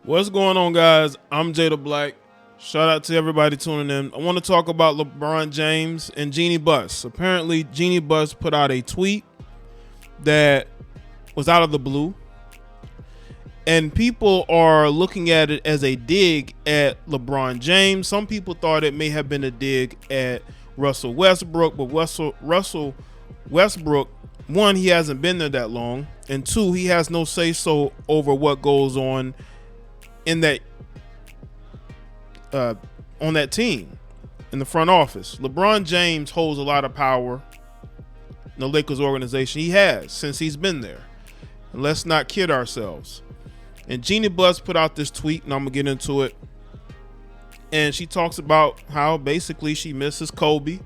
What's going on, guys? I'm Jay the Black. Shout out to everybody tuning in. I want to talk about LeBron James and Jeanie Buss. Apparently, Jeanie Buss put out a tweet that was out of the blue, and people are looking at it as a dig at LeBron James. Some people thought it may have been a dig at Russell Westbrook, but Russell Westbrook, one, he hasn't been there that long, and two, he has no say-so over what goes on in that on that team in the front office. LeBron James holds a lot of power in the Lakers organization. He has since he's been there. And let's not kid ourselves. And Jeanie Buss put out this tweet, and I'm gonna get into it. And she talks about how basically she misses Kobe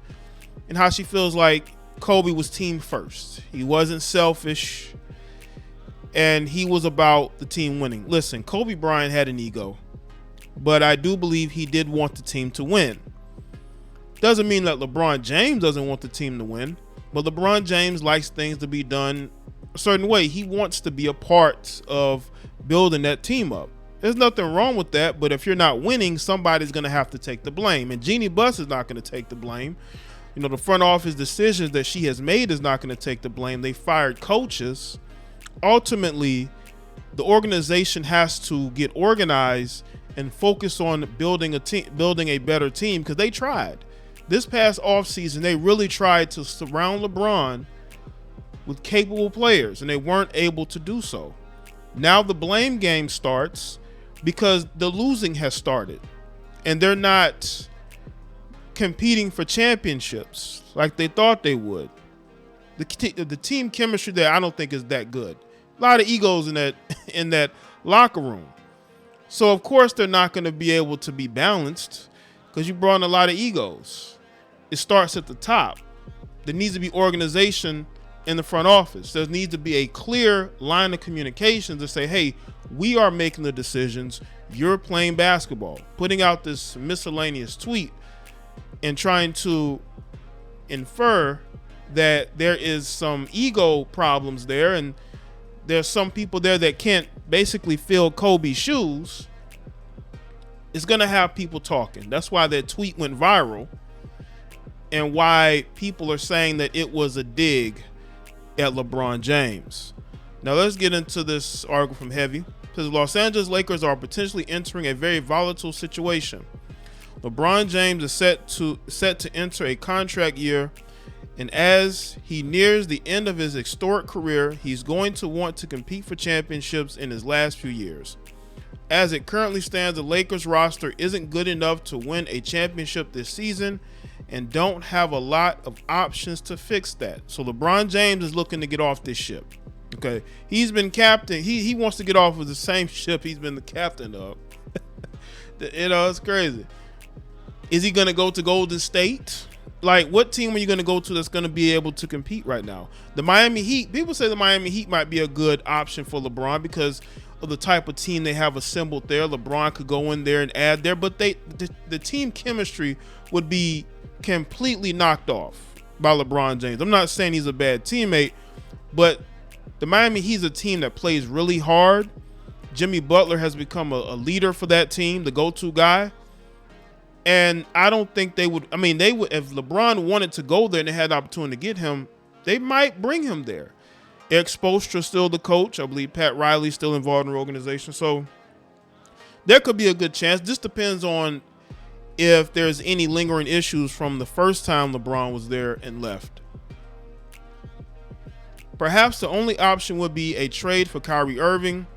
and how she feels like Kobe was team first. He wasn't selfish, and he was about the team winning. Listen, Kobe Bryant had an ego, but I do believe he did want the team to win. Doesn't mean that LeBron James doesn't want the team to win, but LeBron James likes things to be done a certain way. He wants to be a part of building that team up. There's nothing wrong with that, but if you're not winning, somebody's going to have to take the blame, and Jeanie Buss is not going to take the blame. You know, the front office decisions that she has made is not going to take the blame. They fired coaches. Ultimately, the organization has to get organized and focus on building a better team, because they tried. This past offseason, they really tried to surround LeBron with capable players, and they weren't able to do so. Now the blame game starts because the losing has started, and they're not competing for championships like they thought they would. The team chemistry there, I don't think, is that good. A lot of egos in that locker room. So of course they're not going to be able to be balanced because you brought in a lot of egos. It starts at the top. There needs to be organization in the front office. There needs to be a clear line of communication to say, hey, we are making the decisions. You're playing basketball. Putting out this miscellaneous tweet and trying to infer that there is some ego problems there, and there's some people there that can't basically fill Kobe's shoes, it's going to have people talking. That's why that tweet went viral, and why people are saying that it was a dig at LeBron James. Now let's get into this article from Heavy. It says Los Angeles Lakers are potentially entering a very volatile situation. LeBron James is set to enter a contract year, and as he nears the end of his historic career, he's going to want to compete for championships in his last few years. As it currently stands, the Lakers roster isn't good enough to win a championship this season and don't have a lot of options to fix that. So LeBron James is looking to get off this ship. Okay, he's been captain. He wants to get off of the same ship he's been the captain of. You know, it's crazy. Is he going to go to Golden State? Like, what team are you going to go to that's going to be able to compete right now? The Miami Heat. People say the Miami Heat might be a good option for LeBron because of the type of team they have assembled there. LeBron could go in there and add there, but the team chemistry would be completely knocked off by LeBron James. I'm not saying he's a bad teammate, but the Miami Heat's a team that plays really hard. Jimmy Butler has become a leader for that team, the go-to guy. And I don't think they would. I mean, they would, if LeBron wanted to go there and they had the opportunity to get him, they might bring him there. Eric Spoelstra's still the coach. I believe Pat Riley's still involved in the organization. So there could be a good chance. This depends on if there's any lingering issues from the first time LeBron was there and left. Perhaps the only option would be a trade for Kyrie Irving,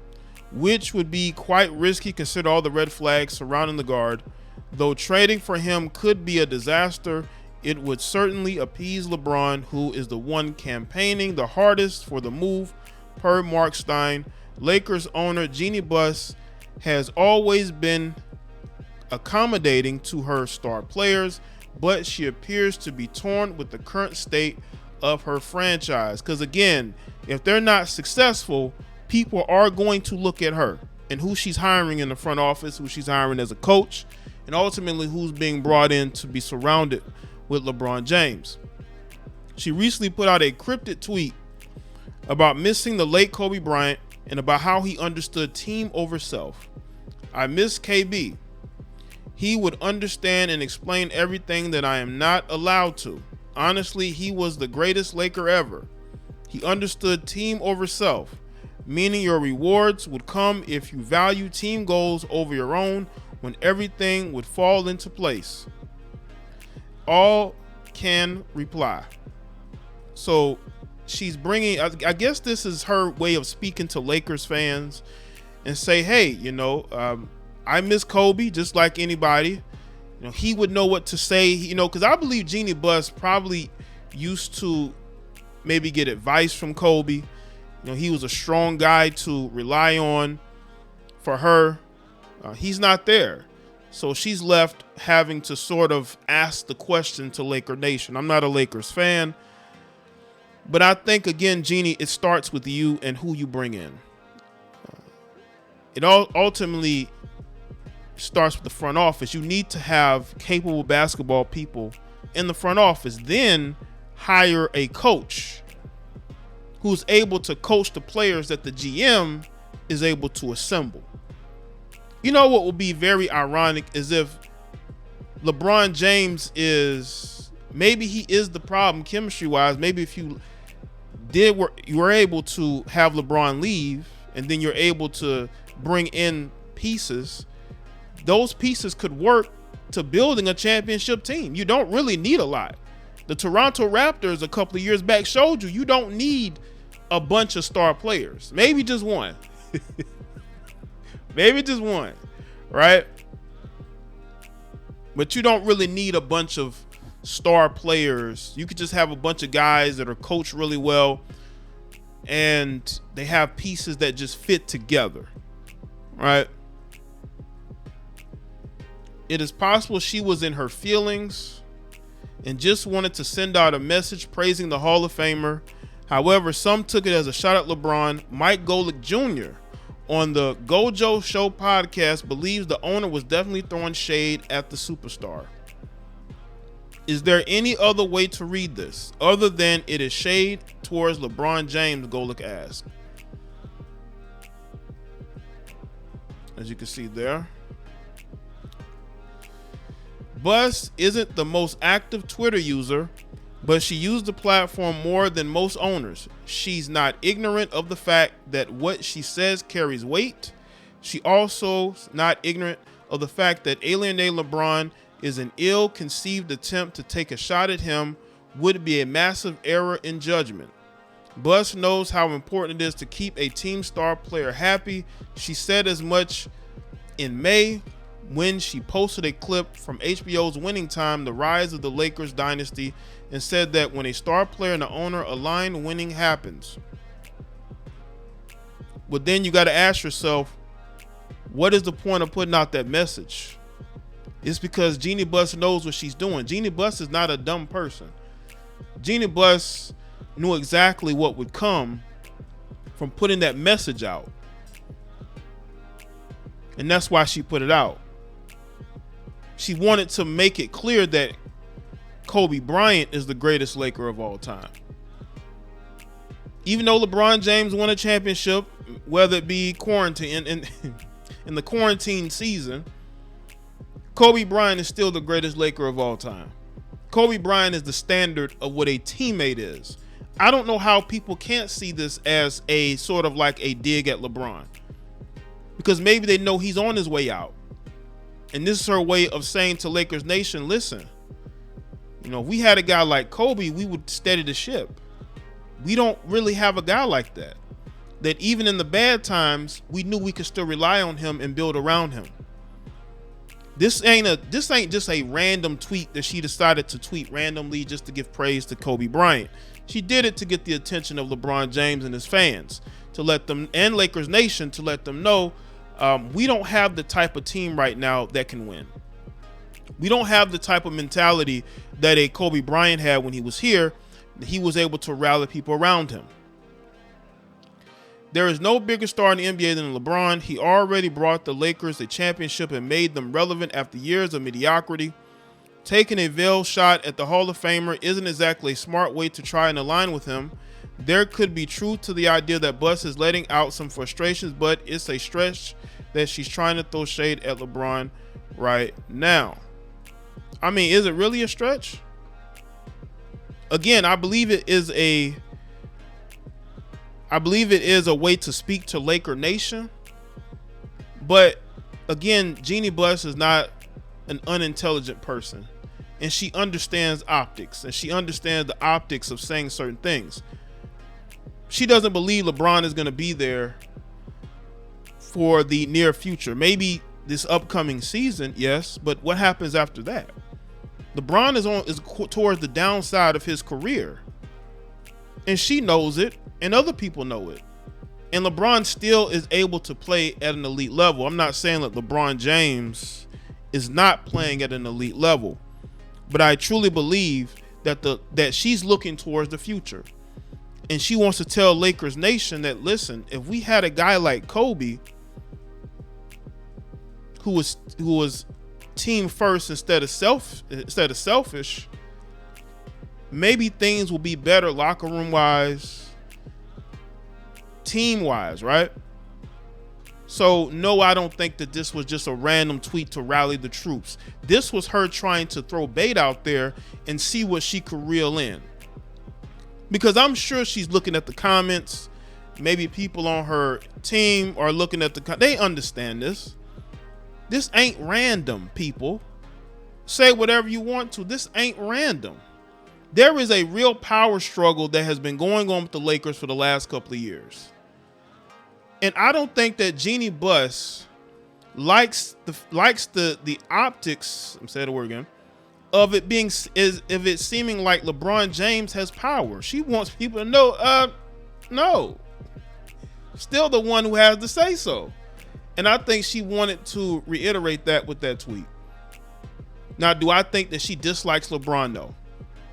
which would be quite risky considering all the red flags surrounding the guard. Though trading for him could be a disaster, it would certainly appease LeBron, who is the one campaigning the hardest for the move, per Mark Stein. Lakers owner Jeanie Buss has always been accommodating to her star players, but she appears to be torn with the current state of her franchise. Because again, if they're not successful, people are going to look at her and who she's hiring in the front office, who she's hiring as a coach, and ultimately who's being brought in to be surrounded with LeBron James. She recently put out a cryptic tweet about missing the late Kobe Bryant and about how he understood team over self. I miss KB. He would understand and explain everything that I am not allowed to. Honestly, he was the greatest Laker ever. He understood team over self, meaning your rewards would come if you value team goals over your own, when everything would fall into place. All can reply. So she's bringing, I guess this is her way of speaking to Lakers fans and say, hey, you know, I miss Kobe just like anybody. You know, he would know what to say, you know, because I believe Jeanie Buss probably used to maybe get advice from Kobe. You know, he was a strong guy to rely on for her. He's not there. So she's left having to sort of ask the question to Laker Nation. I'm not a Lakers fan, but I think, again, Jeanie, it starts with you and who you bring in. It all ultimately starts with the front office. You need to have capable basketball people in the front office. Then hire a coach who's able to coach the players that the GM is able to assemble. You know what will be very ironic is if LeBron James is, maybe he is the problem chemistry wise. Maybe if you were able to have LeBron leave and then you're able to bring in pieces, those pieces could work to building a championship team. You don't really need a lot. The Toronto Raptors a couple of years back showed you don't need a bunch of star players. Maybe just one. Maybe just one, right? But you don't really need a bunch of star players. You could just have a bunch of guys that are coached really well and they have pieces that just fit together, right? It is possible she was in her feelings and just wanted to send out a message praising the Hall of Famer. However, some took it as a shot at LeBron. Mike Golick Jr. on the Gojo Show podcast believes the owner was definitely throwing shade at the superstar. Is there any other way to read this other than it is shade towards LeBron James, Golick asked. As you can see there. Buss isn't the most active Twitter user, but she used the platform more than most owners. She's not ignorant of the fact that what she says carries weight. She also not ignorant of the fact that alienating LeBron is an ill-conceived attempt to take a shot at him would be a massive error in judgment. Buss knows how important it is to keep a team star player happy. She said as much in May when she posted a clip from HBO's Winning Time, The Rise of the Lakers Dynasty, and said that when a star player and the owner align, winning happens. But then you got to ask yourself, what is the point of putting out that message? It's because Jeanie Buss knows what she's doing. Jeanie Buss is not a dumb person. Jeanie Buss knew exactly what would come from putting that message out. And that's why she put it out. She wanted to make it clear that Kobe Bryant is the greatest Laker of all time. Even though LeBron James won a championship, whether it be quarantine in the quarantine season, Kobe Bryant is still the greatest Laker of all time. Kobe Bryant is the standard of what a teammate is. I don't know how people can't see this as a sort of like a dig at LeBron, because maybe they know he's on his way out. And this is her way of saying to Lakers Nation, listen, you know, if we had a guy like Kobe, we would steady the ship. We don't really have a guy like that. That even in the bad times, we knew we could still rely on him and build around him. This ain't just a random tweet that she decided to tweet randomly just to give praise to Kobe Bryant. She did it to get the attention of LeBron James and his fans, to let them, and Lakers Nation, to let them know we don't have the type of team right now that can win. We don't have the type of mentality that a Kobe Bryant had when he was here. He was able to rally people around him. There is no bigger star in the NBA than LeBron. He already brought the Lakers a championship and made them relevant after years of mediocrity. Taking a veiled shot at the Hall of Famer isn't exactly a smart way to try and align with him. There could be truth to the idea that Buss is letting out some frustrations, but it's a stretch that she's trying to throw shade at LeBron right now. I mean, is it really a stretch? Again, I believe it is a way to speak to Laker Nation. But again, Jeanie Buss is not an unintelligent person, and she understands optics, and she understands the optics of saying certain things. She doesn't believe LeBron is going to be there for the near future. Maybe this upcoming season, yes, but what happens after that? LeBron is towards the downside of his career, and she knows it, and other people know it. And LeBron still is able to play at an elite level. I'm not saying that LeBron James is not playing at an elite level, but I truly believe that she's looking towards the future, and she wants to tell Lakers Nation that, listen, if we had a guy like Kobe who was team first instead of selfish, maybe things will be better locker room wise, team wise, right? So no, I don't think that this was just a random tweet to rally the troops. This was her trying to throw bait out there and see what she could reel in, because I'm sure she's looking at the comments. Maybe people on her team are looking at they understand this. This ain't random, people. Say whatever you want to. This ain't random. There is a real power struggle that has been going on with the Lakers for the last couple of years. And I don't think that Jeanie Buss likes the optics, I'm saying the word again, of it seeming like LeBron James has power. She wants people to know, no. Still the one who has to say so. And I think she wanted to reiterate that with that tweet. Now, do I think that she dislikes LeBron? No.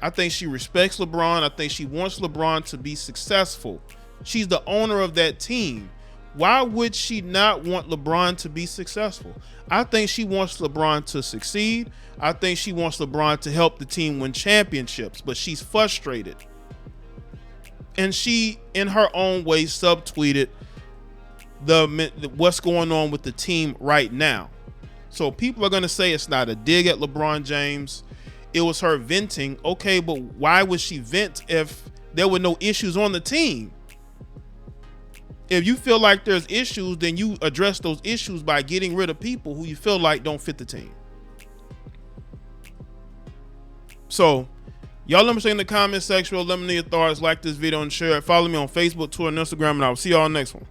I think she respects LeBron. I think she wants LeBron to be successful. She's the owner of that team. Why would she not want LeBron to be successful? I think she wants LeBron to succeed. I think she wants LeBron to help the team win championships, but she's frustrated. And she, in her own way, subtweeted what's going on with the team right now. So people are going to say it's not a dig at LeBron James. It was her venting. Okay, but why would she vent if there were no issues on the team? If you feel like there's issues, then you address those issues by getting rid of people who you feel like don't fit the team. So y'all let me say in the comment section, let me know your thoughts, like this video and share it. Follow me on Facebook, Twitter, and Instagram, and I'll see y'all next one.